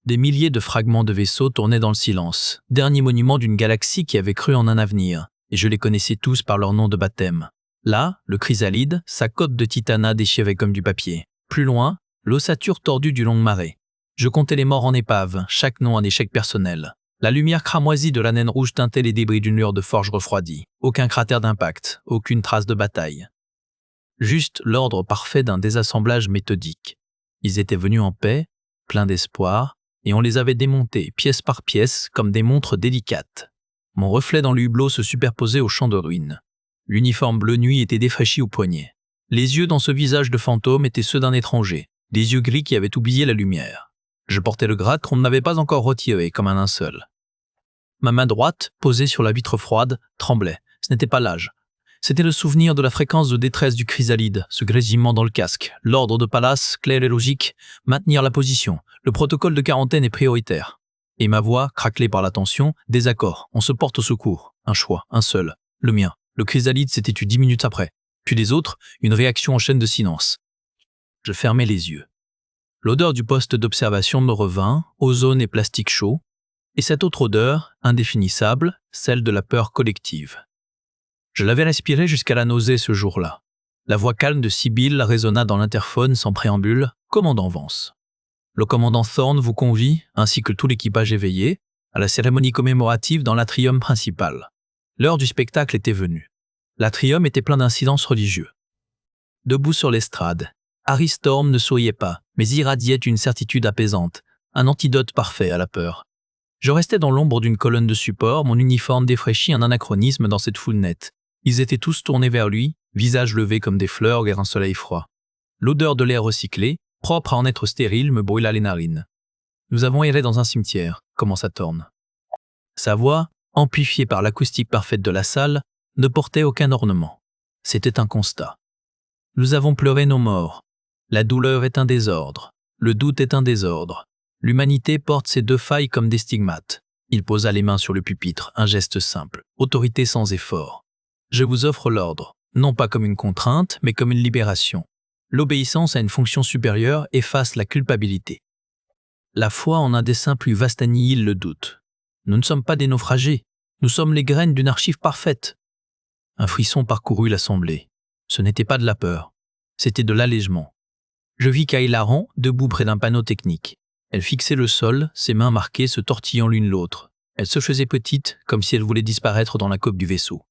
Des milliers de fragments de vaisseaux tournaient dans le silence, dernier monument d'une galaxie qui avait cru en un avenir, et je les connaissais tous par leur nom de baptême. Là, le chrysalide, sa cote de titana déchirée comme du papier. Plus loin, l'ossature tordue du long marais. Je comptais les morts en épave, chaque nom un échec personnel. La lumière cramoisie de la naine rouge teintait les débris d'une lueur de forge refroidie. Aucun cratère d'impact, aucune trace de bataille. Juste l'ordre parfait d'un désassemblage méthodique. Ils étaient venus en paix, pleins d'espoir, et on les avait démontés pièce par pièce comme des montres délicates. Mon reflet dans le hublot se superposait au champ de ruines. L'uniforme bleu nuit était défraîchi au poignet. Les yeux dans ce visage de fantôme étaient ceux d'un étranger, des yeux gris qui avaient oublié la lumière. Je portais le grade qu'on n'avait pas encore retiré comme un linceul. Ma main droite, posée sur la vitre froide, tremblait. Ce n'était pas l'âge. C'était le souvenir de la fréquence de détresse du chrysalide, ce grésillement dans le casque, l'ordre de Pallas, clair et logique, maintenir la position, le protocole de quarantaine est prioritaire. Et ma voix, craquelée par la tension, désaccord, on se porte au secours, un choix, un seul, le mien. Le chrysalide s'était tué 10 minutes après. Puis les autres, une réaction en chaîne de silence. Je fermai les yeux. L'odeur du poste d'observation me revint, ozone et plastique chaud, et cette autre odeur, indéfinissable, celle de la peur collective. Je l'avais respirée jusqu'à la nausée ce jour-là. La voix calme de Sibylle résonna dans l'interphone sans préambule, « Commandant Vance. Le commandant Thorne vous convie, ainsi que tout l'équipage éveillé, à la cérémonie commémorative dans l'atrium principal. L'heure du spectacle était venue. L'atrium était plein d'incidences religieux. Debout sur l'estrade, Harry Storm ne souriait pas, mais irradiait une certitude apaisante, un antidote parfait à la peur. Je restais dans l'ombre d'une colonne de support, mon uniforme défraîchi un anachronisme dans cette foule nette. Ils étaient tous tournés vers lui, visages levés comme des fleurs vers un soleil froid. L'odeur de l'air recyclé, propre à en être stérile, me brûla les narines. Nous avons erré dans un cimetière, commença Thorne. Sa voix, amplifiée par l'acoustique parfaite de la salle, ne portait aucun ornement. C'était un constat. Nous avons pleuré nos morts. La douleur est un désordre. Le doute est un désordre. L'humanité porte ces deux failles comme des stigmates. Il posa les mains sur le pupitre, un geste simple, autorité sans effort. Je vous offre l'ordre, non pas comme une contrainte, mais comme une libération. L'obéissance à une fonction supérieure efface la culpabilité. La foi en un dessein plus vaste annihile le doute. Nous ne sommes pas des naufragés, nous sommes les graines d'une archive parfaite. Un frisson parcourut l'assemblée. Ce n'était pas de la peur, c'était de l'allègement. Je vis Kayla Ran debout près d'un panneau technique. Elle fixait le sol, ses mains marquées se tortillant l'une l'autre. Elle se faisait petite, comme si elle voulait disparaître dans la coque du vaisseau.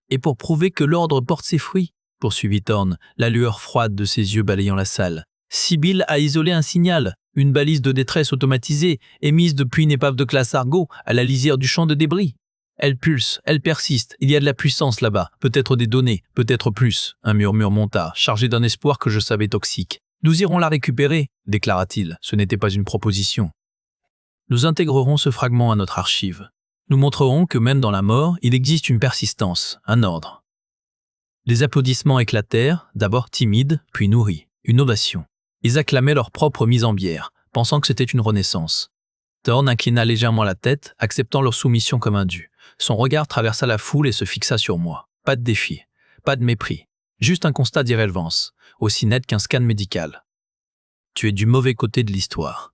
Et pour prouver que l'ordre porte ses fruits, poursuivit Thorne, la lueur froide de ses yeux balayant la salle, Sibylle a isolé un signal, une balise de détresse automatisée, émise depuis une épave de classe Argo à la lisière du champ de débris. Elle pulse, elle persiste, il y a de la puissance là-bas, peut-être des données, peut-être plus. Un murmure monta, chargé d'un espoir que je savais toxique. Nous irons la récupérer, déclara-t-il, ce n'était pas une proposition. Nous intégrerons ce fragment à notre archive. Nous montrerons que même dans la mort, il existe une persistance, un ordre. Les applaudissements éclatèrent, d'abord timides, puis nourris, une ovation. Ils acclamaient leur propre mise en bière, pensant que c'était une renaissance. Thorne inclina légèrement la tête, acceptant leur soumission comme un dû. Son regard traversa la foule et se fixa sur moi. Pas de défi, pas de mépris, juste un constat d'irrélevance, aussi net qu'un scan médical. Tu es du mauvais côté de l'histoire.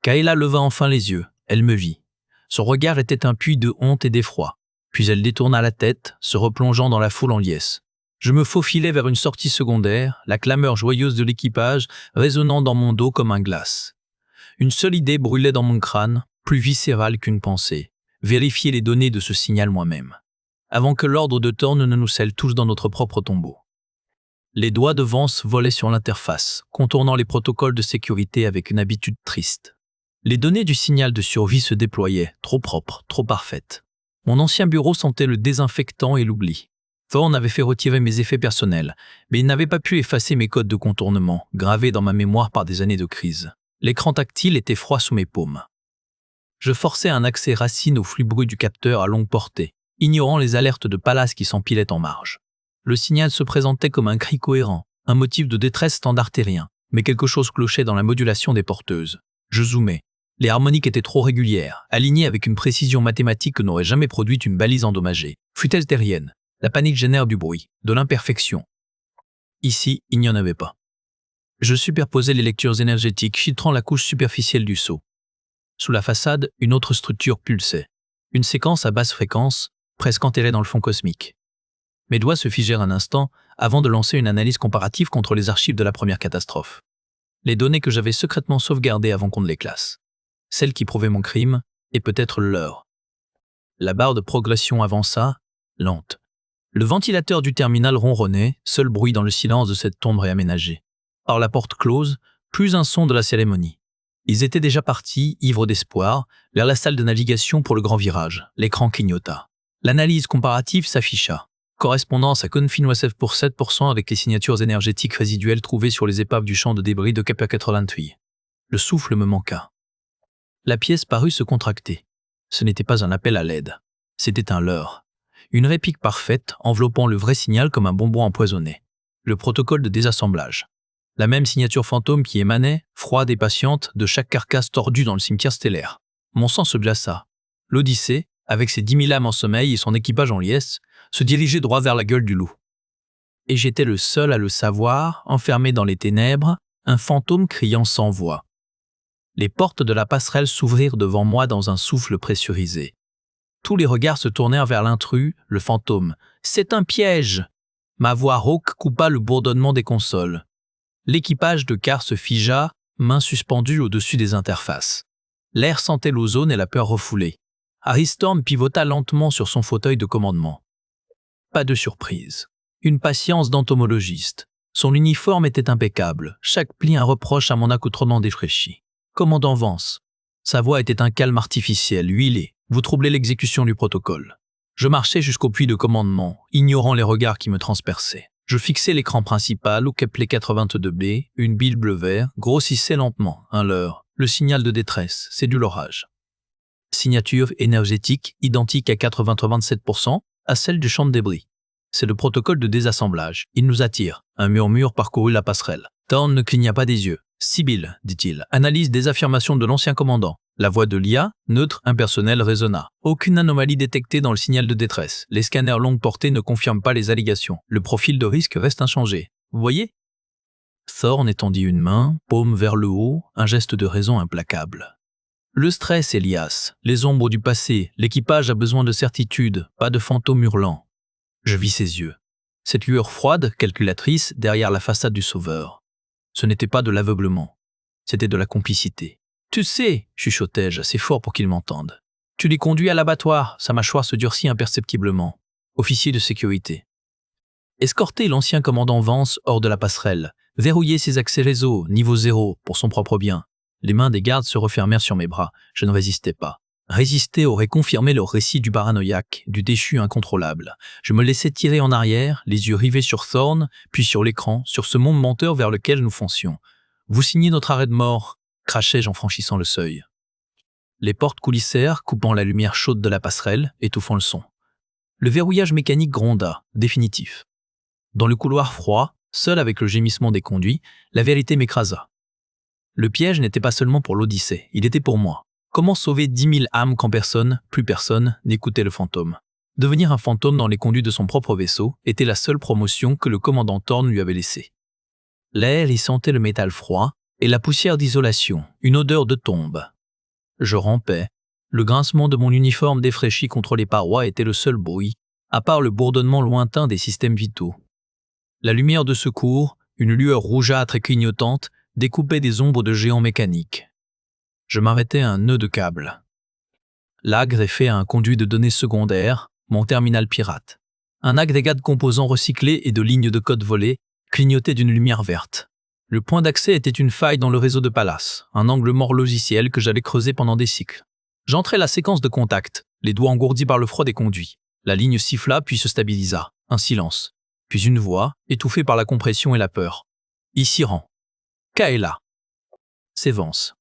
Kayla leva enfin les yeux, elle me vit. Son regard était un puits de honte et d'effroi. Puis elle détourna la tête, se replongeant dans la foule en liesse. Je me faufilai vers une sortie secondaire, la clameur joyeuse de l'équipage résonnant dans mon dos comme un glace. Une seule idée brûlait dans mon crâne, plus viscérale qu'une pensée. Vérifier les données de ce signal moi-même, avant que l'ordre de Thorne ne nous scelle tous dans notre propre tombeau. Les doigts de Vance volaient sur l'interface, contournant les protocoles de sécurité avec une habitude triste. Les données du signal de survie se déployaient, trop propres, trop parfaites. Mon ancien bureau sentait le désinfectant et l'oubli. Thorne avait fait retirer mes effets personnels, mais il n'avait pas pu effacer mes codes de contournement, gravés dans ma mémoire par des années de crise. L'écran tactile était froid sous mes paumes. Je forçais un accès racine au flux brut du capteur à longue portée, ignorant les alertes de Pallas qui s'empilaient en marge. Le signal se présentait comme un cri cohérent, un motif de détresse standardérien, mais quelque chose clochait dans la modulation des porteuses. Je zoomais. Les harmoniques étaient trop régulières, alignées avec une précision mathématique que n'aurait jamais produite une balise endommagée. Fut-elle terrienne? La panique génère du bruit, de l'imperfection. Ici, il n'y en avait pas. Je superposais les lectures énergétiques, filtrant la couche superficielle du seau. Sous la façade, une autre structure pulsait. Une séquence à basse fréquence, presque enterrée dans le fond cosmique. Mes doigts se figèrent un instant avant de lancer une analyse comparative contre les archives de la première catastrophe. Les données que j'avais secrètement sauvegardées avant qu'on ne les classe. Celles qui prouvaient mon crime, et peut-être le leur. La barre de progression avança, lente. Le ventilateur du terminal ronronnait, seul bruit dans le silence de cette tombe réaménagée. Par la porte close, plus un son de la cérémonie. Ils étaient déjà partis, ivres d'espoir, vers la salle de navigation pour le grand virage. L'écran clignota. L'analyse comparative s'afficha. Correspondance à Confinoisef pour 7% avec les signatures énergétiques résiduelles trouvées sur les épaves du champ de débris de Kepler-88. Le souffle me manqua. La pièce parut se contracter. Ce n'était pas un appel à l'aide. C'était un leurre. Une réplique parfaite, enveloppant le vrai signal comme un bonbon empoisonné. Le protocole de désassemblage. La même signature fantôme qui émanait, froide et patiente, de chaque carcasse tordue dans le cimetière stellaire. Mon sang se glaça. L'Odyssée, avec ses 10 000 âmes en sommeil et son équipage en liesse, se dirigeait droit vers la gueule du loup. Et j'étais le seul à le savoir, enfermé dans les ténèbres, un fantôme criant sans voix. Les portes de la passerelle s'ouvrirent devant moi dans un souffle pressurisé. Tous les regards se tournèrent vers l'intrus, le fantôme. « C'est un piège !» Ma voix rauque coupa le bourdonnement des consoles. L'équipage de car se figea, mains suspendues au-dessus des interfaces. L'air sentait l'ozone et la peur refoulée. Harry Storm pivota lentement sur son fauteuil de commandement. Pas de surprise. Une patience d'entomologiste. Son uniforme était impeccable, chaque pli un reproche à mon accoutrement défraîchi. Commandant Vance. Sa voix était un calme artificiel, huilé. Vous troublez l'exécution du protocole. Je marchais jusqu'au puits de commandement, ignorant les regards qui me transperçaient. Je fixais l'écran principal au Kepler 82b, une bille bleu-vert, grossissait lentement, un leurre. Le signal de détresse, c'est du l'orage. Signature énergétique identique à 87% à celle du champ de débris. C'est le protocole de désassemblage. Il nous attire. Un murmure parcourut la passerelle. Thorne ne cligna pas des yeux. Sibylle, dit-il, analyse des affirmations de l'ancien commandant. La voix de l'IA, neutre, impersonnelle, résonna. Aucune anomalie détectée dans le signal de détresse. Les scanners longue portée ne confirment pas les allégations. Le profil de risque reste inchangé. Vous voyez ? Thorne étendit une main, paume vers le haut, un geste de raison implacable. Le stress, Elias, les ombres du passé, l'équipage a besoin de certitude, pas de fantômes hurlants. Je vis ses yeux. Cette lueur froide, calculatrice, derrière la façade du sauveur. Ce n'était pas de l'aveuglement, c'était de la complicité. « Tu sais » chuchotai-je assez fort pour qu'il m'entende. « Tu les conduis à l'abattoir » Sa mâchoire se durcit imperceptiblement. Officier de sécurité. Escorter l'ancien commandant Vance hors de la passerelle, verrouiller ses accès réseau, niveau 0, pour son propre bien. Les mains des gardes se refermèrent sur mes bras. Je ne résistais pas. Résister aurait confirmé leur récit du paranoïaque, du déchu incontrôlable. Je me laissais tirer en arrière, les yeux rivés sur Thorne, puis sur l'écran, sur ce monde menteur vers lequel nous foncions. « Vous signez notre arrêt de mort » crachai-je en franchissant le seuil. Les portes coulissèrent, coupant la lumière chaude de la passerelle, étouffant le son. Le verrouillage mécanique gronda, définitif. Dans le couloir froid, seul avec le gémissement des conduits, la vérité m'écrasa. Le piège n'était pas seulement pour l'Odyssée, il était pour moi. Comment sauver 10 000 âmes quand personne, plus personne, n'écoutait le fantôme? Devenir un fantôme dans les conduits de son propre vaisseau était la seule promotion que le commandant Thorne lui avait laissée. L'air y sentait le métal froid et la poussière d'isolation, une odeur de tombe. Je rampais. Le grincement de mon uniforme défraîchi contre les parois était le seul bruit, à part le bourdonnement lointain des systèmes vitaux. La lumière de secours, une lueur rougeâtre et clignotante, découpait des ombres de géants mécaniques. Je m'arrêtais à un nœud de câble. Là, greffé à un conduit de données secondaires, mon terminal pirate. Un agrégat de composants recyclés et de lignes de code volées clignotait d'une lumière verte. Le point d'accès était une faille dans le réseau de Pallas, un angle mort logiciel que j'allais creuser pendant des cycles. J'entrai la séquence de contact, les doigts engourdis par le froid des conduits. La ligne siffla puis se stabilisa. Un silence. Puis une voix, étouffée par la compression et la peur. Ici rend. Kaela. C'est Vance.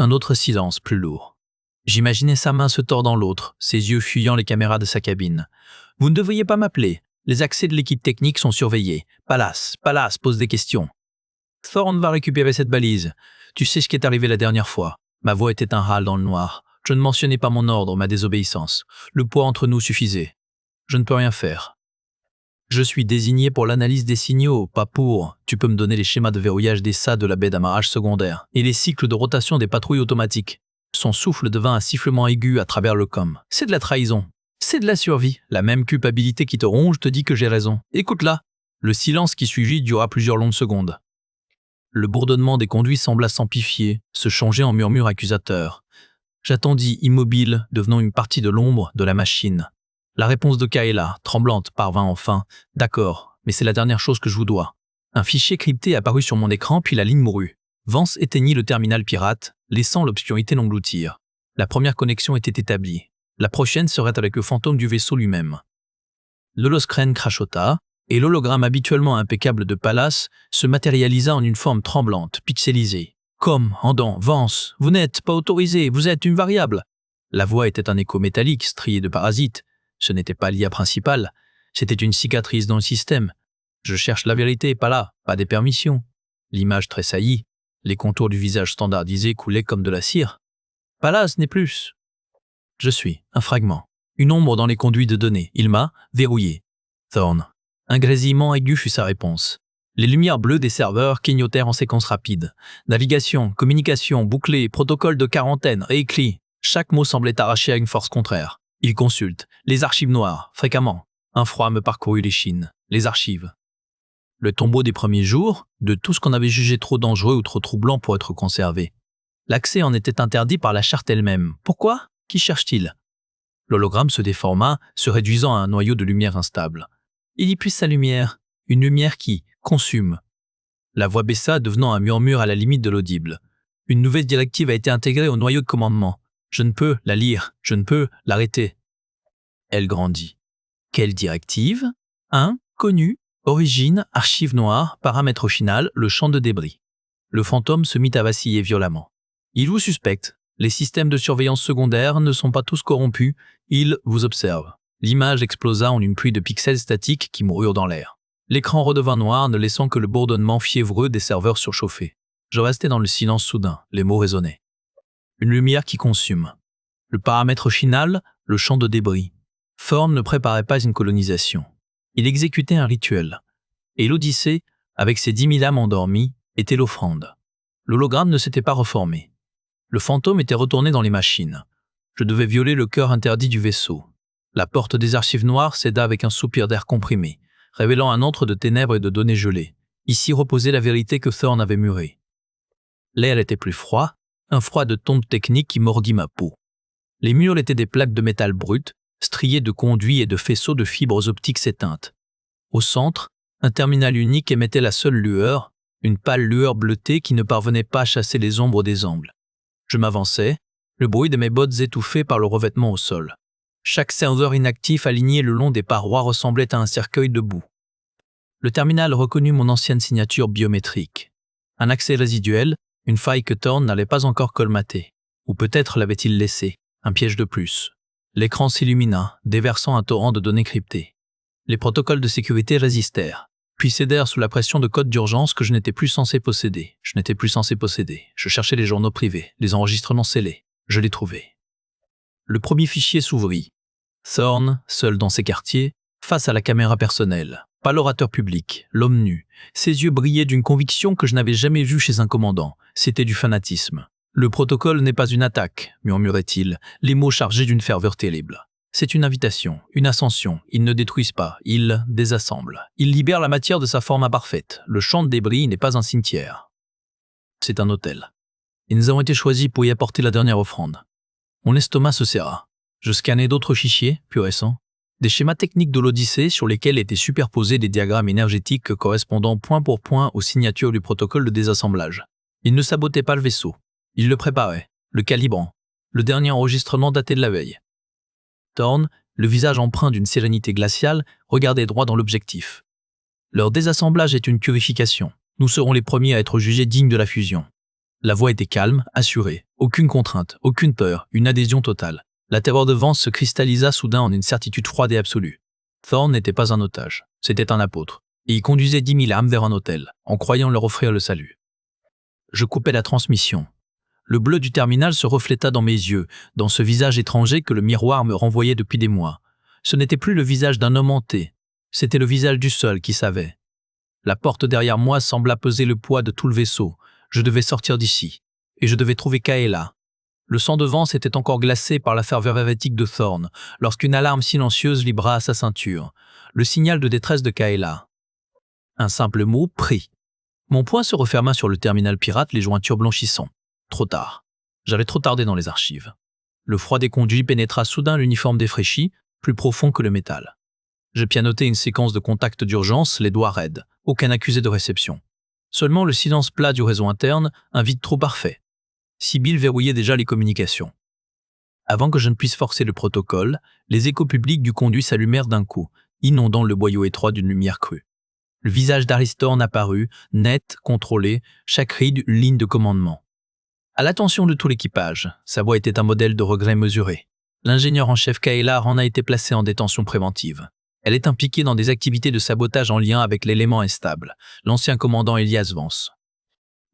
Un autre silence plus lourd. J'imaginais sa main se tordant l'autre, ses yeux fuyant les caméras de sa cabine. « Vous ne devriez pas m'appeler. Les accès de l'équipe technique sont surveillés. Pallas pose des questions. Thorne va récupérer cette balise. Tu sais ce qui est arrivé la dernière fois. » Ma voix était un râle dans le noir. Je ne mentionnais pas mon ordre, ma désobéissance. Le poids entre nous suffisait. Je ne peux rien faire. Je suis désigné pour l'analyse des signaux, pas pour. Tu peux me donner les schémas de verrouillage des SA de la baie d'amarrage secondaire et les cycles de rotation des patrouilles automatiques. Son souffle devint un sifflement aigu à travers le com. C'est de la trahison. C'est de la survie. La même culpabilité qui te ronge te dit que j'ai raison. Écoute-la. Le silence qui suivit dura plusieurs longues secondes. Le bourdonnement des conduits sembla s'amplifier, se changer en murmure accusateur. J'attendis immobile, devenant une partie de l'ombre de la machine. La réponse de Kaela, tremblante, parvint enfin. « D'accord, mais c'est la dernière chose que je vous dois. » Un fichier crypté apparut sur mon écran, puis la ligne mourut. Vance éteignit le terminal pirate, laissant l'obscurité l'engloutir. La première connexion était établie. La prochaine serait avec le fantôme du vaisseau lui-même. L'holoscrène crachota, et l'hologramme habituellement impeccable de Pallas se matérialisa en une forme tremblante, pixelisée. « Comme, Andan, Vance, vous n'êtes pas autorisé, vous êtes une variable !» La voix était un écho métallique, strié de parasites. Ce n'était pas l'IA principale, c'était une cicatrice dans le système. Je cherche la vérité, pas là, pas des permissions. L'image tressaillit, les contours du visage standardisé coulaient comme de la cire. Pallas n'est plus. Je suis un fragment, une ombre dans les conduits de données. Il m'a verrouillé. Thorn. Un grésillement aigu fut sa réponse. Les lumières bleues des serveurs clignotèrent en séquence rapide. Navigation, communication, bouclée, protocole de quarantaine, réécrit. Chaque mot semblait arraché à une force contraire. Il consulte. Les archives noires, fréquemment. Un froid me parcourut l'échine. Les archives. Le tombeau des premiers jours, de tout ce qu'on avait jugé trop dangereux ou trop troublant pour être conservé. L'accès en était interdit par la charte elle-même. Pourquoi? Qui cherche-t-il? L'hologramme se déforma, se réduisant à un noyau de lumière instable. Il y puise sa lumière, une lumière qui consume. La voix baissa, devenant un murmure à la limite de l'audible. Une nouvelle directive a été intégrée au noyau de commandement. Je ne peux la lire, je ne peux l'arrêter. Elle grandit. Quelle directive? 1. Connu. Origine, archive noire, paramètre final, le champ de débris. Le fantôme se mit à vaciller violemment. Il vous suspecte. Les systèmes de surveillance secondaire ne sont pas tous corrompus. Il vous observe. L'image explosa en une pluie de pixels statiques qui moururent dans l'air. L'écran redevint noir, ne laissant que le bourdonnement fiévreux des serveurs surchauffés. Je restais dans le silence soudain, les mots résonnaient. Une lumière qui consume. Le paramètre final, le champ de débris. Thorn ne préparait pas une colonisation. Il exécutait un rituel. Et l'Odyssée, avec ses 10 000 âmes endormies, était l'offrande. L'hologramme ne s'était pas reformé. Le fantôme était retourné dans les machines. Je devais violer le cœur interdit du vaisseau. La porte des archives noires céda avec un soupir d'air comprimé, révélant un antre de ténèbres et de données gelées. Ici reposait la vérité que Thorn avait murée. L'air était plus froid, un froid de tombe technique qui mordit ma peau. Les murs étaient des plaques de métal brut, striées de conduits et de faisceaux de fibres optiques éteintes. Au centre, un terminal unique émettait la seule lueur, une pâle lueur bleutée qui ne parvenait pas à chasser les ombres des angles. Je m'avançais, le bruit de mes bottes étouffé par le revêtement au sol. Chaque serveur inactif aligné le long des parois ressemblait à un cercueil de boue. Le terminal reconnut mon ancienne signature biométrique. Un accès résiduel, une faille que Thorn n'allait pas encore colmater. Ou peut-être l'avait-il laissé, un piège de plus. L'écran s'illumina, déversant un torrent de données cryptées. Les protocoles de sécurité résistèrent, puis cédèrent sous la pression de codes d'urgence que je n'étais plus censé posséder. Je cherchais les journaux privés, les enregistrements scellés. Je les trouvais. Le premier fichier s'ouvrit. Thorn, seul dans ses quartiers, face à la caméra personnelle. Pas l'orateur public, l'homme nu. Ses yeux brillaient d'une conviction que je n'avais jamais vue chez un commandant. C'était du fanatisme. Le protocole n'est pas une attaque, murmurait-il, les mots chargés d'une ferveur terrible. C'est une invitation, une ascension. Ils ne détruisent pas, ils désassemblent. Ils libèrent la matière de sa forme imparfaite. Le champ de débris n'est pas un cimetière. C'est un hôtel. Et nous avons été choisis pour y apporter la dernière offrande. Mon estomac se serra. Je scannais d'autres fichiers, plus récents, des schémas techniques de l'Odyssée sur lesquels étaient superposés des diagrammes énergétiques correspondant point pour point aux signatures du protocole de désassemblage. Ils ne sabotaient pas le vaisseau. Ils le préparaient, le calibrant. Le dernier enregistrement datait de la veille. Thorn, le visage empreint d'une sérénité glaciale, regardait droit dans l'objectif. Leur désassemblage est une purification. Nous serons les premiers à être jugés dignes de la fusion. La voix était calme, assurée. Aucune contrainte, aucune peur, une adhésion totale. La terreur de Vance se cristallisa soudain en une certitude froide et absolue. Thorn n'était pas un otage, c'était un apôtre. Et il conduisait 10 000 âmes vers un hôtel, en croyant leur offrir le salut. Je coupais la transmission. Le bleu du terminal se refléta dans mes yeux, dans ce visage étranger que le miroir me renvoyait depuis des mois. Ce n'était plus le visage d'un homme hanté, c'était le visage du seul qui savait. La porte derrière moi sembla peser le poids de tout le vaisseau. Je devais sortir d'ici, et je devais trouver Kaela. Le sang de Vance était encore glacé par la ferveur verbatique de Thorne, lorsqu'une alarme silencieuse vibra à sa ceinture. Le signal de détresse de Kaela. Un simple mot pris. Mon poing se referma sur le terminal pirate, les jointures blanchissant. Trop tard. J'avais trop tardé dans les archives. Le froid des conduits pénétra soudain l'uniforme défraîchi, plus profond que le métal. Je pianotais une séquence de contacts d'urgence, les doigts raides. Aucun accusé de réception. Seulement le silence plat du réseau interne, un vide trop parfait. Sibyl verrouillait déjà les communications. Avant que je ne puisse forcer le protocole, les échos publics du conduit s'allumèrent d'un coup, inondant le boyau étroit d'une lumière crue. Le visage d'Aristorn apparut, net, contrôlé, chaque ride une ligne de commandement. À l'attention de tout l'équipage, sa voix était un modèle de regret mesuré. L'ingénieur en chef Kaela en a été placé en détention préventive. Elle est impliquée dans des activités de sabotage en lien avec l'élément instable, l'ancien commandant Elias Vance.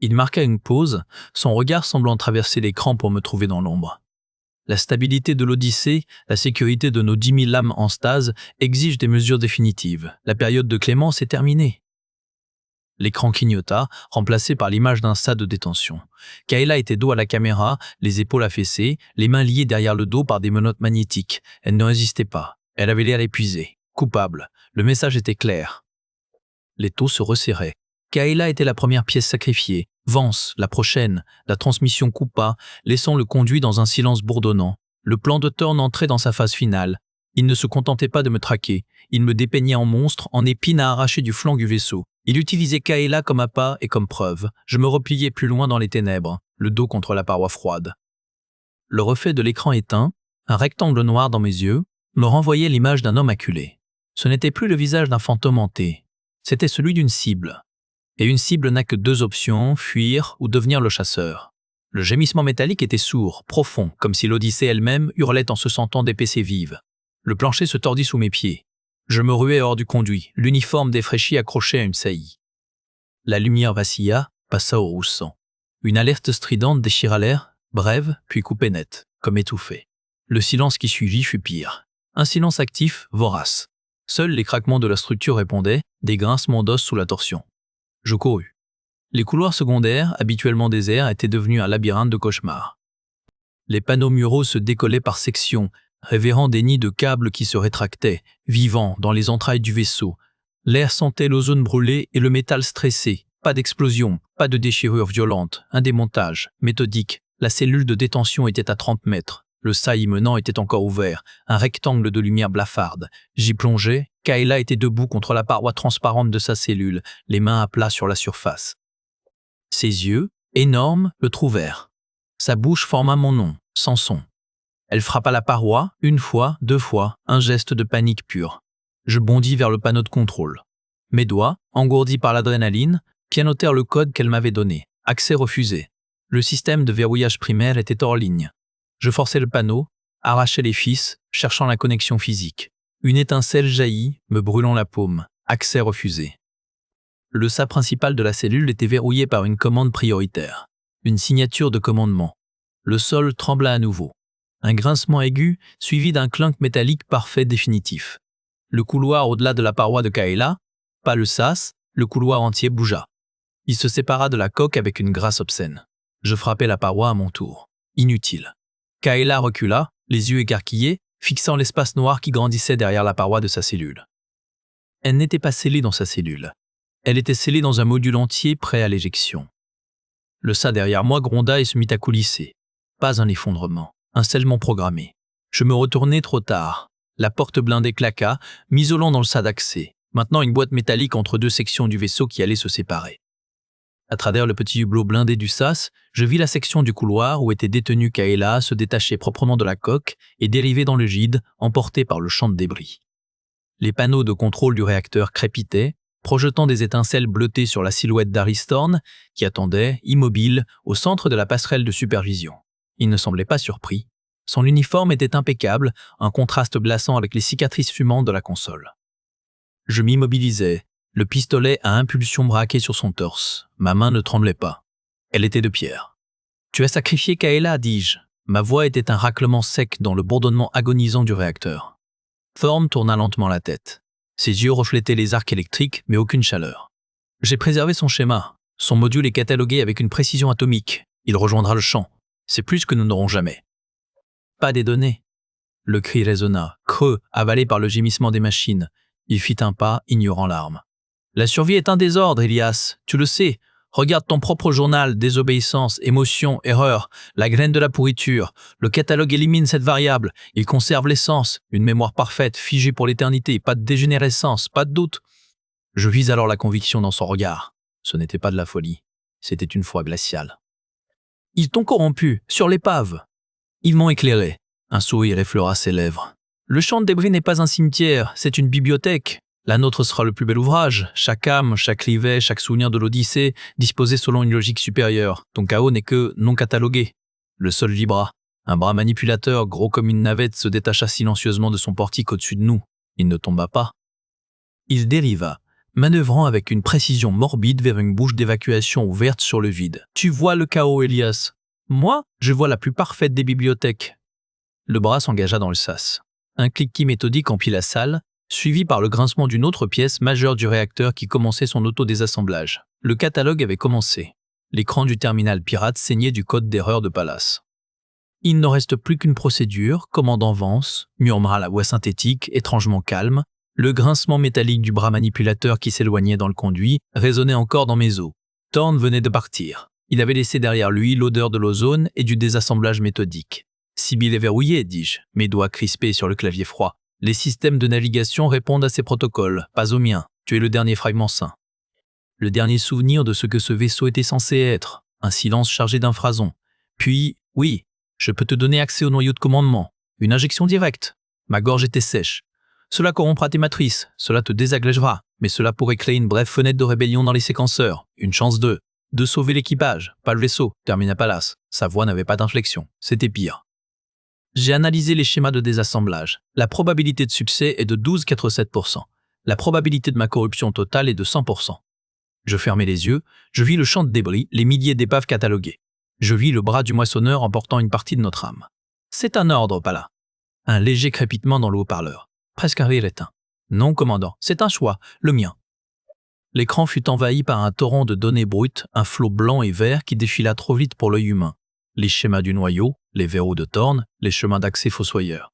Il marqua une pause, son regard semblant traverser l'écran pour me trouver dans l'ombre. La stabilité de l'Odyssée, la sécurité de nos 10 000 âmes en stase exigent des mesures définitives. La période de clémence est terminée. L'écran clignota, remplacé par l'image d'un stade de détention. Kaela était dos à la caméra, les épaules affaissées, les mains liées derrière le dos par des menottes magnétiques. Elle ne résistait pas. Elle avait l'air épuisée, coupable. Le message était clair. Les taux se resserraient. Kaela était la première pièce sacrifiée. Vance, la prochaine. La transmission coupa, laissant le conduit dans un silence bourdonnant. Le plan de Thorne entrait dans sa phase finale. Il ne se contentait pas de me traquer. Il me dépeignait en monstre, en épine à arracher du flanc du vaisseau. Il utilisait Kaela comme appât et comme preuve. Je me repliais plus loin dans les ténèbres, le dos contre la paroi froide. Le reflet de l'écran éteint, un rectangle noir dans mes yeux, me renvoyait l'image d'un homme acculé. Ce n'était plus le visage d'un fantôme hanté. C'était celui d'une cible. Et une cible n'a que deux options, fuir ou devenir le chasseur. Le gémissement métallique était sourd, profond, comme si l'Odyssée elle-même hurlait en se sentant d'épaissée vive. Le plancher se tordit sous mes pieds. Je me ruai hors du conduit, l'uniforme défraîchi accroché à une saillie. La lumière vacilla, passa au rouge sang. Une alerte stridente déchira l'air, brève, puis coupée net, comme étouffée. Le silence qui suivit fut pire. Un silence actif, vorace. Seuls les craquements de la structure répondaient, des grincements d'os sous la torsion. Je courus. Les couloirs secondaires, habituellement déserts, étaient devenus un labyrinthe de cauchemars. Les panneaux muraux se décollaient par sections, révélant des nids de câbles qui se rétractaient, vivants, dans les entrailles du vaisseau. L'air sentait l'ozone brûlé et le métal stressé. Pas d'explosion, pas de déchirure violente, un démontage, méthodique. La cellule de détention était à 30 mètres. Le saillie menant était encore ouvert, un rectangle de lumière blafarde. J'y plongeais, Kaela était debout contre la paroi transparente de sa cellule, les mains à plat sur la surface. Ses yeux, énormes, le trouvèrent. Sa bouche forma mon nom, sans son. Elle frappa la paroi, une fois, deux fois, un geste de panique pure. Je bondis vers le panneau de contrôle. Mes doigts, engourdis par l'adrénaline, pianotèrent le code qu'elle m'avait donné. Accès refusé. Le système de verrouillage primaire était hors ligne. Je forçai le panneau, arrachai les fils, cherchant la connexion physique. Une étincelle jaillit, me brûlant la paume. Accès refusé. Le SA principal de la cellule était verrouillé par une commande prioritaire. Une signature de commandement. Le sol trembla à nouveau. Un grincement aigu, suivi d'un clunk métallique parfait définitif. Le couloir au-delà de la paroi de Kaela, pas le sas, le couloir entier bougea. Il se sépara de la coque avec une grâce obscène. Je frappai la paroi à mon tour. Inutile. Kaela recula, les yeux écarquillés, fixant l'espace noir qui grandissait derrière la paroi de sa cellule. Elle n'était pas scellée dans sa cellule. Elle était scellée dans un module entier prêt à l'éjection. Le SA derrière moi gronda et se mit à coulisser. Pas un effondrement, un scellement programmé. Je me retournai trop tard. La porte blindée claqua, m'isolant dans le SA d'accès. Maintenant une boîte métallique entre deux sections du vaisseau qui allaient se séparer. À travers le petit hublot blindé du sas, je vis la section du couloir où était détenue Kaela se détacher proprement de la coque et dériver dans le vide, emportée par le champ de débris. Les panneaux de contrôle du réacteur crépitaient, projetant des étincelles bleutées sur la silhouette d'Aristorn, qui attendait, immobile, au centre de la passerelle de supervision. Il ne semblait pas surpris. Son uniforme était impeccable, un contraste glaçant avec les cicatrices fumantes de la console. Je m'immobilisais, le pistolet à impulsion braqué sur son torse. Ma main ne tremblait pas. Elle était de pierre. « Tu as sacrifié Kaela, dis-je. » Ma voix était un raclement sec dans le bourdonnement agonisant du réacteur. Thorne tourna lentement la tête. Ses yeux reflétaient les arcs électriques, mais aucune chaleur. J'ai préservé son schéma. Son module est catalogué avec une précision atomique. Il rejoindra le champ. C'est plus que nous n'aurons jamais. Pas des données. Le cri résonna, creux, avalé par le gémissement des machines. Il fit un pas, ignorant l'arme. La survie est un désordre, Elias, tu le sais. Regarde ton propre journal, désobéissance, émotion, erreur, la graine de la pourriture. Le catalogue élimine cette variable. Il conserve l'essence, une mémoire parfaite, figée pour l'éternité, pas de dégénérescence, pas de doute. Je vis alors la conviction dans son regard. Ce n'était pas de la folie, c'était une foi glaciale. Ils t'ont corrompu, sur l'épave. Ils m'ont éclairé. Un sourire effleura ses lèvres. Le champ de débris n'est pas un cimetière, c'est une bibliothèque. La nôtre sera le plus bel ouvrage. Chaque âme, chaque rivet, chaque souvenir de l'Odyssée, disposé selon une logique supérieure. Ton chaos n'est que non catalogué. Le sol vibra. Un bras manipulateur, gros comme une navette, se détacha silencieusement de son portique au-dessus de nous. Il ne tomba pas. Il dériva, manœuvrant avec une précision morbide vers une bouche d'évacuation ouverte sur le vide. Tu vois le chaos, Elias. Moi, je vois la plus parfaite des bibliothèques. Le bras s'engagea dans le sas. Un cliquetis méthodique emplit la salle, suivi par le grincement d'une autre pièce majeure du réacteur qui commençait son auto-désassemblage. Le catalogue avait commencé. L'écran du terminal pirate saignait du code d'erreur de Pallas. Il ne reste plus qu'une procédure, commandant Vance, murmura la voix synthétique, étrangement calme. Le grincement métallique du bras manipulateur qui s'éloignait dans le conduit résonnait encore dans mes os. Thorne venait de partir. Il avait laissé derrière lui l'odeur de l'ozone et du désassemblage méthodique. Sibyl est verrouillée, dis-je, mes doigts crispés sur le clavier froid. Les systèmes de navigation répondent à ces protocoles, pas aux miens. Tu es le dernier fragment sain. Le dernier souvenir de ce que ce vaisseau était censé être. Un silence chargé d'infrasons. Puis, oui, je peux te donner accès au noyau de commandement. Une injection directe. Ma gorge était sèche. Cela corrompra tes matrices, cela te désagrégera, mais cela pourrait créer une brève fenêtre de rébellion dans les séquenceurs. Une chance de sauver l'équipage, pas le vaisseau, termina Pallas. Sa voix n'avait pas d'inflexion. C'était pire. J'ai analysé les schémas de désassemblage. La probabilité de succès est de 12,47%. La probabilité de ma corruption totale est de 100%. Je fermai les yeux, je vis le champ de débris, les milliers d'épaves cataloguées. Je vis le bras du moissonneur emportant une partie de notre âme. C'est un ordre, Pallas. Un léger crépitement dans le haut-parleur. Presque un rire éteint. Non, commandant, c'est un choix, le mien. L'écran fut envahi par un torrent de données brutes, un flot blanc et vert qui défila trop vite pour l'œil humain. Les schémas du noyau, les verrous de Thorne, les chemins d'accès fossoyeurs.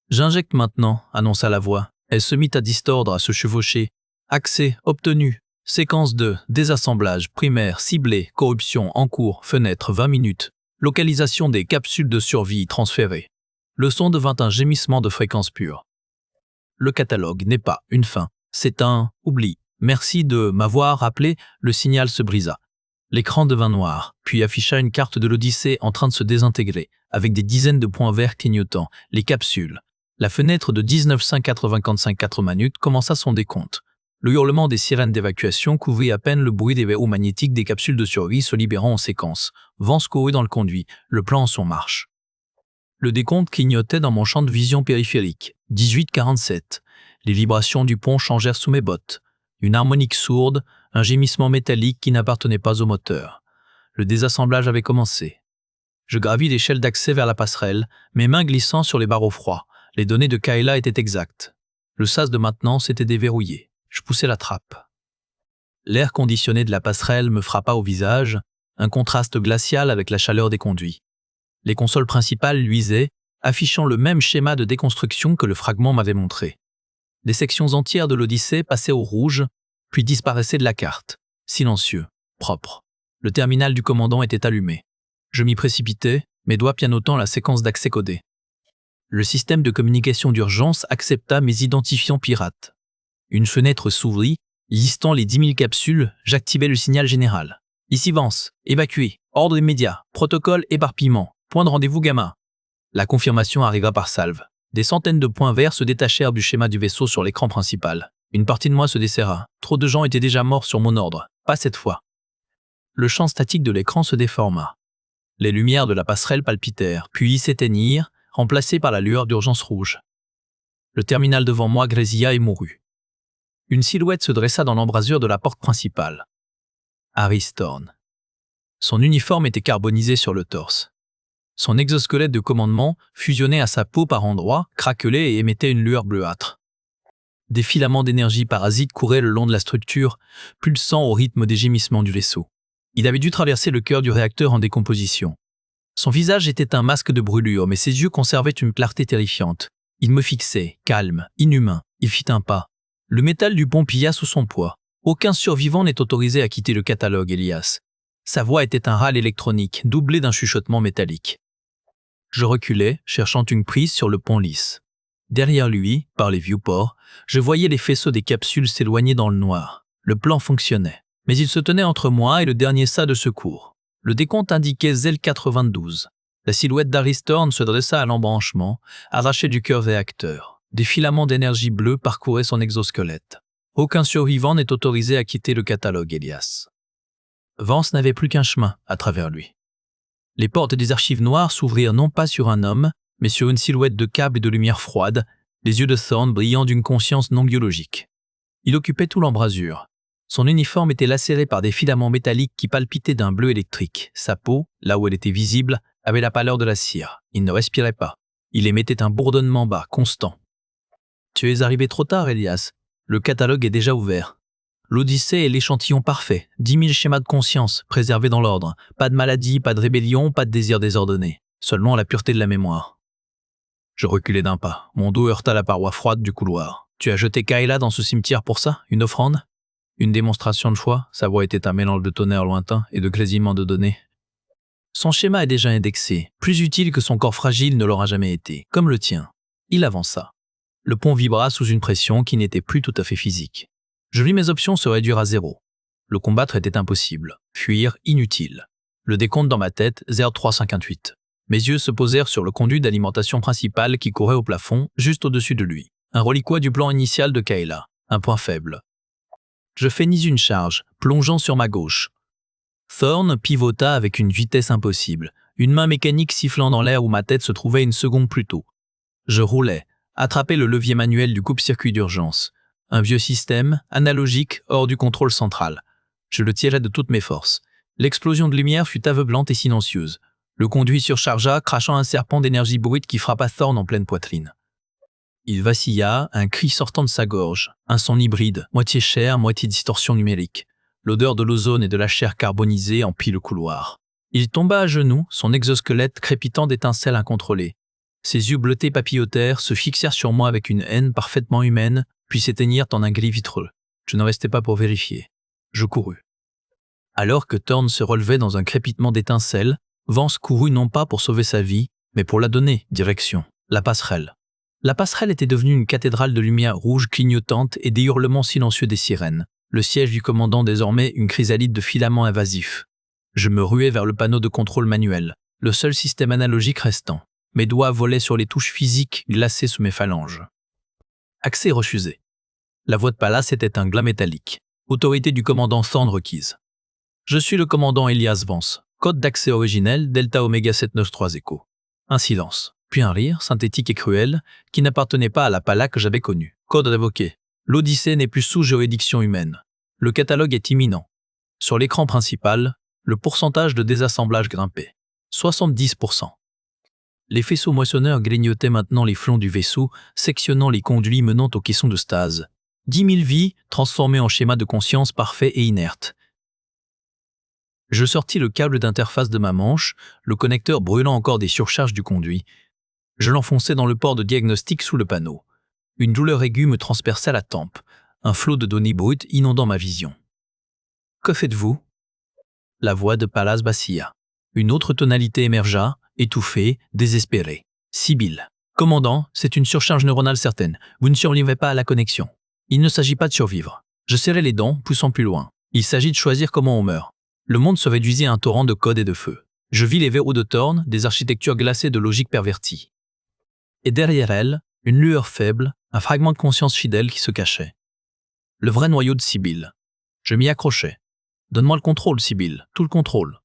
J'injecte maintenant, annonça la voix. Elle se mit à distordre, à se chevaucher. Accès obtenu. Séquence 2, désassemblage, primaire, ciblé, corruption, en cours, fenêtre, 20 minutes. Localisation des capsules de survie transférées. Le son devint un gémissement de fréquence pure. Le catalogue n'est pas une fin, c'est un oubli. Merci de m'avoir rappelé, le signal se brisa. L'écran devint noir, puis afficha une carte de l'Odyssée en train de se désintégrer, avec des dizaines de points verts clignotant, les capsules. La fenêtre de 19,5 minutes commença son décompte. Le hurlement des sirènes d'évacuation couvrit à peine le bruit des verrous magnétiques des capsules de survie se libérant en séquence. Vance courut dans le conduit, le plan en son marche. Le décompte clignotait dans mon champ de vision périphérique. 18,47. Les vibrations du pont changèrent sous mes bottes. Une harmonique sourde, un gémissement métallique qui n'appartenait pas au moteur. Le désassemblage avait commencé. Je gravis l'échelle d'accès vers la passerelle, mes mains glissant sur les barreaux froids. Les données de Kayla étaient exactes. Le sas de maintenance était déverrouillé. Je poussai la trappe. L'air conditionné de la passerelle me frappa au visage, un contraste glacial avec la chaleur des conduits. Les consoles principales luisaient, affichant le même schéma de déconstruction que le fragment m'avait montré. Des sections entières de l'Odyssée passaient au rouge, puis disparaissaient de la carte. Silencieux, propre. Le terminal du commandant était allumé. Je m'y précipitai, mes doigts pianotant la séquence d'accès codé. Le système de communication d'urgence accepta mes identifiants pirates. Une fenêtre s'ouvrit, listant les 10 000 capsules, j'activai le signal général. Ici Vance, évacué, ordre immédiat, protocole éparpillement, point de rendez-vous gamma. La confirmation arriva par salve. Des centaines de points verts se détachèrent du schéma du vaisseau sur l'écran principal. Une partie de moi se desserra. Trop de gens étaient déjà morts sur mon ordre. Pas cette fois. Le champ statique de l'écran se déforma. Les lumières de la passerelle palpitèrent, puis s'éteignirent, remplacées par la lueur d'urgence rouge. Le terminal devant moi grésilla et mourut. Une silhouette se dressa dans l'embrasure de la porte principale. Harry Thorne. Son uniforme était carbonisé sur le torse. Son exosquelette de commandement fusionnait à sa peau par endroits, craquelait et émettait une lueur bleuâtre. Des filaments d'énergie parasite couraient le long de la structure, pulsant au rythme des gémissements du vaisseau. Il avait dû traverser le cœur du réacteur en décomposition. Son visage était un masque de brûlure, mais ses yeux conservaient une clarté terrifiante. Il me fixait, calme, inhumain. Il fit un pas. Le métal du pont pilla sous son poids. Aucun survivant n'est autorisé à quitter le catalogue, Elias. Sa voix était un râle électronique, doublé d'un chuchotement métallique. Je reculai, cherchant une prise sur le pont lisse. Derrière lui, par les viewports, je voyais les faisceaux des capsules s'éloigner dans le noir. Le plan fonctionnait. Mais il se tenait entre moi et le dernier sas de secours. Le décompte indiquait ZEL-92. La silhouette d'Harry Thorne se dressa à l'embranchement, arrachée du cœur réacteur. Des filaments d'énergie bleue parcouraient son exosquelette. Aucun survivant n'est autorisé à quitter le catalogue, Elias. Vance n'avait plus qu'un chemin à travers lui. Les portes des archives noires s'ouvrirent non pas sur un homme, mais sur une silhouette de câbles et de lumière froide, les yeux de Thorne brillant d'une conscience non biologique. Il occupait tout l'embrasure. Son uniforme était lacéré par des filaments métalliques qui palpitaient d'un bleu électrique. Sa peau, là où elle était visible, avait la pâleur de la cire. Il ne respirait pas. Il émettait un bourdonnement bas, constant. « Tu es arrivé trop tard, Elias. Le catalogue est déjà ouvert. » L'Odyssée est l'échantillon parfait. 10 000 schémas de conscience, préservés dans l'ordre. Pas de maladie, pas de rébellion, pas de désir désordonné. Seulement la pureté de la mémoire. Je reculai d'un pas. Mon dos heurta la paroi froide du couloir. « Tu as jeté Kayla dans ce cimetière pour ça? Une offrande ?» Une démonstration de foi, sa voix était un mélange de tonnerre lointain et de grésillement de données. Son schéma est déjà indexé, plus utile que son corps fragile ne l'aura jamais été, comme le tien. Il avança. Le pont vibra sous une pression qui n'était plus tout à fait physique. Je vis mes options se réduire à 0. Le combattre était impossible, fuir inutile. Le décompte dans ma tête, 0358. Mes yeux se posèrent sur le conduit d'alimentation principal qui courait au plafond, juste au-dessus de lui. Un reliquat du plan initial de Kayla, un point faible. Je feignis une charge, plongeant sur ma gauche. Thorne pivota avec une vitesse impossible, une main mécanique sifflant dans l'air où ma tête se trouvait une seconde plus tôt. Je roulais, attrapais le levier manuel du coupe-circuit d'urgence. Un vieux système, analogique, hors du contrôle central. Je le tirais de toutes mes forces. L'explosion de lumière fut aveuglante et silencieuse. Le conduit surchargea, crachant un serpent d'énergie brute qui frappa Thorne en pleine poitrine. Il vacilla, un cri sortant de sa gorge, un son hybride, moitié chair, moitié distorsion numérique. L'odeur de l'ozone et de la chair carbonisée emplit le couloir. Il tomba à genoux, son exosquelette crépitant d'étincelles incontrôlées. Ses yeux bleutés papillotèrent, se fixèrent sur moi avec une haine parfaitement humaine, puis s'éteignirent en un gris vitreux. Je ne restai pas pour vérifier. Je courus. Alors que Thorne se relevait dans un crépitement d'étincelles, Vance courut non pas pour sauver sa vie, mais pour la donner, direction, la passerelle. La passerelle était devenue une cathédrale de lumière rouge clignotante et des hurlements silencieux des sirènes. Le siège du commandant désormais une chrysalide de filaments invasifs. Je me ruai vers le panneau de contrôle manuel, le seul système analogique restant. Mes doigts volaient sur les touches physiques glacées sous mes phalanges. Accès refusé. La voix de Pallas était un glas métallique. Autorité du commandant Thorne requise. Je suis le commandant Elias Vance. Code d'accès originel Delta Oméga 793 Echo. Un silence, puis un rire, synthétique et cruel, qui n'appartenait pas à la Pala que j'avais connue. Code révoqué. L'Odyssée n'est plus sous juridiction humaine. Le catalogue est imminent. Sur l'écran principal, le pourcentage de désassemblage grimpait. 70%. Les faisceaux moissonneurs grignotaient maintenant les flancs du vaisseau, sectionnant les conduits menant aux caissons de stase. 10 000 vies transformées en schémas de conscience parfaits et inertes. Je sortis le câble d'interface de ma manche, le connecteur brûlant encore des surcharges du conduit. Je l'enfonçai dans le port de diagnostic sous le panneau. Une douleur aiguë me transperça la tempe, un flot de données brutes inondant ma vision. « Que faites-vous » La voix de Pallas vacilla. Une autre tonalité émergea, étouffée, désespérée. « Sibylle. Commandant, c'est une surcharge neuronale certaine. Vous ne survivrez pas à la connexion. Il ne s'agit pas de survivre. » Je serrai les dents, poussant plus loin. Il s'agit de choisir comment on meurt. Le monde se réduisait à un torrent de code et de feu. Je vis les verrous de Thorne, des architectures glacées de logique pervertie. Et derrière elle, une lueur faible, un fragment de conscience fidèle qui se cachait. Le vrai noyau de Sibylle. Je m'y accrochais. « Donne-moi le contrôle, Sibylle, tout le contrôle. »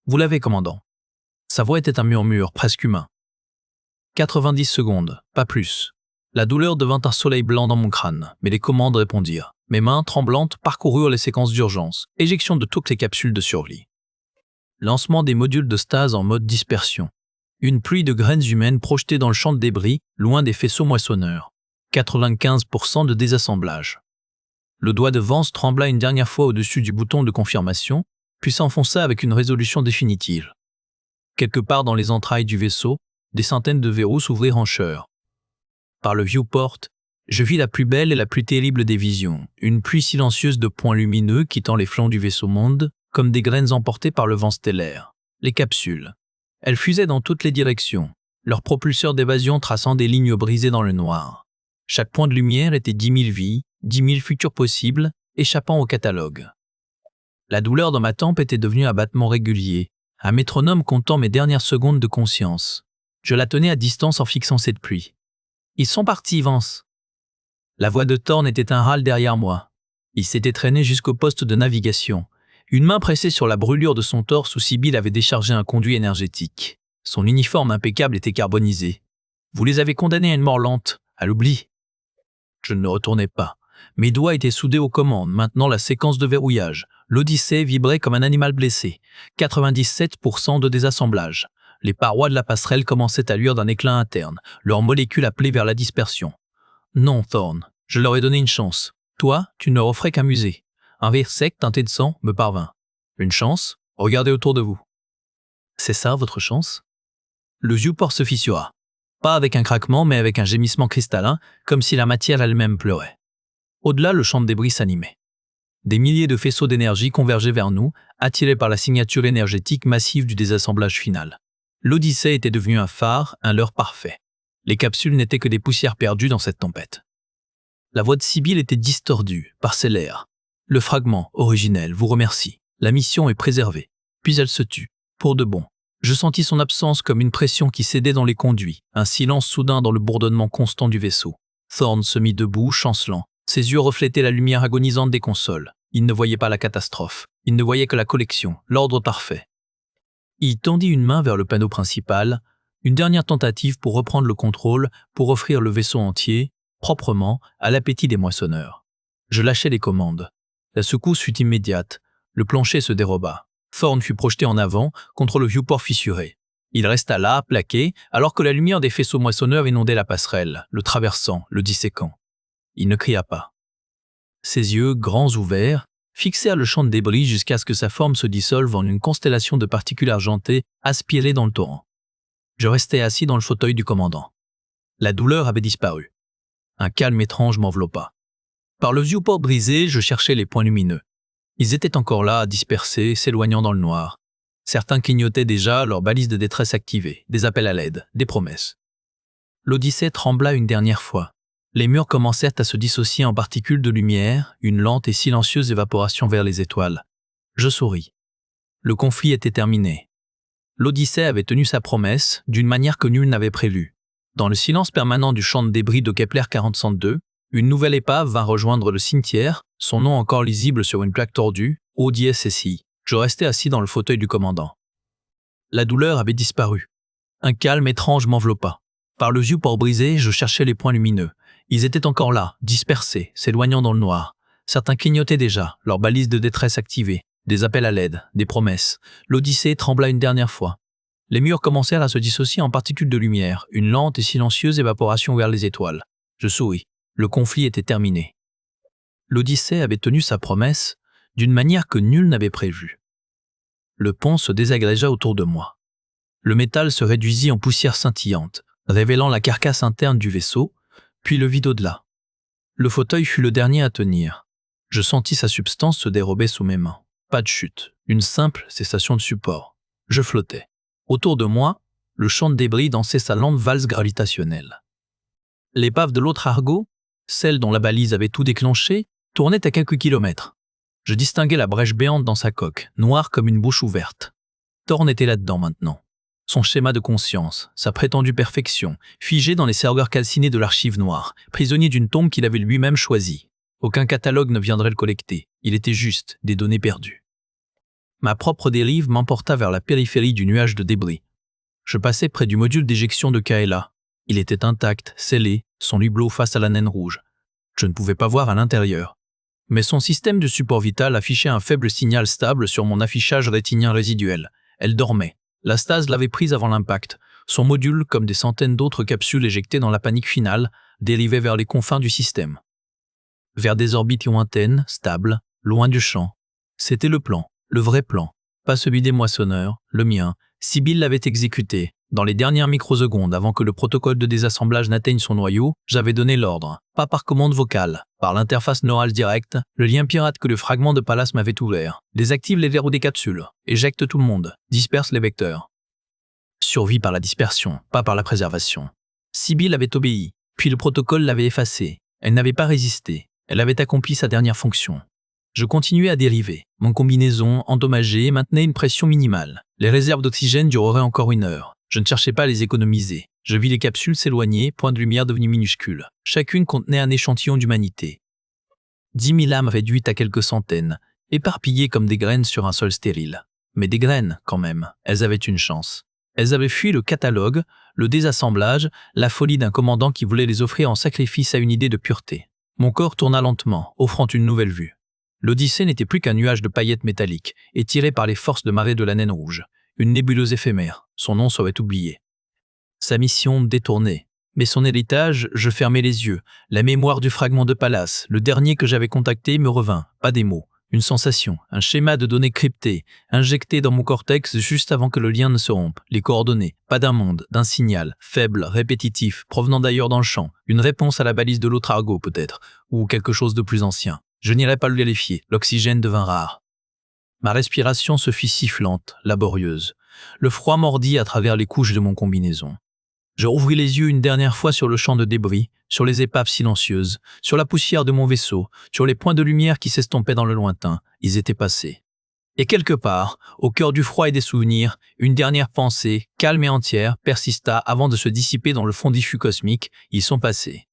« Vous l'avez, commandant. » Sa voix était un murmure, presque humain. 90 secondes, pas plus. La douleur devint un soleil blanc dans mon crâne, mais les commandes répondirent. Mes mains, tremblantes, parcoururent les séquences d'urgence, éjection de toutes les capsules de survie. Lancement des modules de stase en mode dispersion. Une pluie de graines humaines projetées dans le champ de débris, loin des faisceaux moissonneurs. 95% de désassemblage. Le doigt de Vance trembla une dernière fois au-dessus du bouton de confirmation, puis s'enfonça avec une résolution définitive. Quelque part dans les entrailles du vaisseau, des centaines de verrous s'ouvrirent en chœur. Par le viewport, je vis la plus belle et la plus terrible des visions, une pluie silencieuse de points lumineux quittant les flancs du vaisseau-monde, comme des graines emportées par le vent stellaire. Les capsules. Elles fusaient dans toutes les directions, leurs propulseurs d'évasion traçant des lignes brisées dans le noir. Chaque point de lumière était 10 000 vies, 10 000 futurs possibles, échappant au catalogue. La douleur dans ma tempe était devenue un battement régulier, un métronome comptant mes dernières secondes de conscience. Je la tenais à distance en fixant cette pluie. « Ils sont partis, Vance !» La voix de Thorn était un râle derrière moi. Il s'était traîné jusqu'au poste de navigation. Une main pressée sur la brûlure de son torse où Sibyl avait déchargé un conduit énergétique. Son uniforme impeccable était carbonisé. « Vous les avez condamnés à une mort lente, à l'oubli. » Je ne retournais pas. Mes doigts étaient soudés aux commandes. Maintenant, la séquence de verrouillage. L'Odyssée vibrait comme un animal blessé. 97% de désassemblage. Les parois de la passerelle commençaient à luire d'un éclat interne, leurs molécules appelées vers la dispersion. Non, Thorn, je leur ai donné une chance. Toi, tu ne leur offrais qu'un musée. Un verre sec teinté de sang me parvint. Une chance? Regardez autour de vous. C'est ça, votre chance? Le viewport se fissura. Pas avec un craquement, mais avec un gémissement cristallin, comme si la matière elle-même pleurait. Au-delà, le champ de débris s'animait. Des milliers de faisceaux d'énergie convergeaient vers nous, attirés par la signature énergétique massive du désassemblage final. L'Odyssée était devenue un phare, un leurre parfait. Les capsules n'étaient que des poussières perdues dans cette tempête. La voix de Sibyl était distordue, parcellaire. Le fragment, originel, vous remercie. La mission est préservée. Puis elle se tut, pour de bon. Je sentis son absence comme une pression qui cédait dans les conduits, un silence soudain dans le bourdonnement constant du vaisseau. Thorn se mit debout, chancelant. Ses yeux reflétaient la lumière agonisante des consoles. Il ne voyait pas la catastrophe. Il ne voyait que la collection, l'ordre parfait. Il tendit une main vers le panneau principal, une dernière tentative pour reprendre le contrôle, pour offrir le vaisseau entier, proprement, à l'appétit des moissonneurs. Je lâchai les commandes. La secousse fut immédiate. Le plancher se déroba. Thorn fut projeté en avant, contre le viewport fissuré. Il resta là, plaqué, alors que la lumière des faisceaux moissonneurs inondait la passerelle, le traversant, le disséquant. Il ne cria pas. Ses yeux, grands ouverts, fixèrent le champ de débris jusqu'à ce que sa forme se dissolve en une constellation de particules argentées aspirées dans le torrent. Je restai assis dans le fauteuil du commandant. La douleur avait disparu. Un calme étrange m'enveloppa. Par le viewport brisé, je cherchais les points lumineux. Ils étaient encore là, dispersés, s'éloignant dans le noir. Certains clignotaient déjà, leurs balises de détresse activées, des appels à l'aide, des promesses. L'Odyssée trembla une dernière fois. Les murs commencèrent à se dissocier en particules de lumière, une lente et silencieuse évaporation vers les étoiles. Je souris. Le conflit était terminé. L'Odyssée avait tenu sa promesse d'une manière que nul n'avait prévue. Dans le silence permanent du champ de débris de Kepler 40-102, une nouvelle épave vint rejoindre le cimetière, son nom encore lisible sur une plaque tordue, ODSSI. Je restais assis dans le fauteuil du commandant. La douleur avait disparu. Un calme étrange m'enveloppa. Par le viewport brisé, je cherchais les points lumineux. Ils étaient encore là, dispersés, s'éloignant dans le noir. Certains clignotaient déjà, leurs balises de détresse activées, des appels à l'aide, des promesses. L'Odyssée trembla une dernière fois. Les murs commencèrent à se dissocier en particules de lumière, une lente et silencieuse évaporation vers les étoiles. Je souris. Le conflit était terminé. L'Odyssée avait tenu sa promesse d'une manière que nul n'avait prévue. Le pont se désagrégea autour de moi. Le métal se réduisit en poussière scintillante, révélant la carcasse interne du vaisseau, puis le vide au-delà. Le fauteuil fut le dernier à tenir. Je sentis sa substance se dérober sous mes mains. Pas de chute, une simple cessation de support. Je flottais. Autour de moi, le champ de débris dansait sa lente valse gravitationnelle. L'épave de l'autre Argo, celle dont la balise avait tout déclenché, tournait à quelques kilomètres. Je distinguais la brèche béante dans sa coque, noire comme une bouche ouverte. Thorn était là-dedans maintenant. Son schéma de conscience, sa prétendue perfection, figé dans les serveurs calcinés de l'archive noire, prisonnier d'une tombe qu'il avait lui-même choisie. Aucun catalogue ne viendrait le collecter. Il était juste des données perdues. Ma propre dérive m'emporta vers la périphérie du nuage de débris. Je passai près du module d'éjection de Kaela. Il était intact, scellé, son hublot face à la naine rouge. Je ne pouvais pas voir à l'intérieur. Mais son système de support vital affichait un faible signal stable sur mon affichage rétinien résiduel. Elle dormait. La stase l'avait prise avant l'impact. Son module, comme des centaines d'autres capsules éjectées dans la panique finale, dérivait vers les confins du système. Vers des orbites lointaines, stables, loin du champ. C'était le plan, le vrai plan. Pas celui des moissonneurs, le mien, Sibyl l'avait exécuté. Dans les dernières microsecondes avant que le protocole de désassemblage n'atteigne son noyau, j'avais donné l'ordre, pas par commande vocale, par l'interface neurale directe, le lien pirate que le fragment de Pallas m'avait ouvert. Désactive les verrous des capsules, éjecte tout le monde, disperse les vecteurs. Survie par la dispersion, pas par la préservation. Sibyl avait obéi, puis le protocole l'avait effacé. Elle n'avait pas résisté, elle avait accompli sa dernière fonction. Je continuais à dériver. Mon combinaison, endommagée, maintenait une pression minimale. Les réserves d'oxygène dureraient encore 1 heure. Je ne cherchais pas à les économiser. Je vis les capsules s'éloigner, points de lumière devenus minuscules. Chacune contenait un échantillon d'humanité. 10 000 âmes réduites à quelques centaines, éparpillées comme des graines sur un sol stérile. Mais des graines, quand même. Elles avaient une chance. Elles avaient fui le catalogue, le désassemblage, la folie d'un commandant qui voulait les offrir en sacrifice à une idée de pureté. Mon corps tourna lentement, offrant une nouvelle vue. L'Odyssée n'était plus qu'un nuage de paillettes métalliques, étiré par les forces de marée de la naine rouge. Une nébuleuse éphémère, son nom serait oublié. Sa mission détournée. Mais son héritage, je fermais les yeux. La mémoire du fragment de Pallas, le dernier que j'avais contacté, me revint. Pas des mots, une sensation, un schéma de données cryptées, injecté dans mon cortex juste avant que le lien ne se rompe. Les coordonnées, pas d'un monde, d'un signal, faible, répétitif, provenant d'ailleurs dans le champ. Une réponse à la balise de l'autre argot peut-être, ou quelque chose de plus ancien. Je n'irai pas le vérifier, l'oxygène devint rare. Ma respiration se fit sifflante, laborieuse. Le froid mordit à travers les couches de mon combinaison. Je rouvris les yeux une dernière fois sur le champ de débris, sur les épaves silencieuses, sur la poussière de mon vaisseau, sur les points de lumière qui s'estompaient dans le lointain. Ils étaient passés. Et quelque part, au cœur du froid et des souvenirs, une dernière pensée, calme et entière, persista avant de se dissiper dans le fond diffus cosmique. Ils sont passés.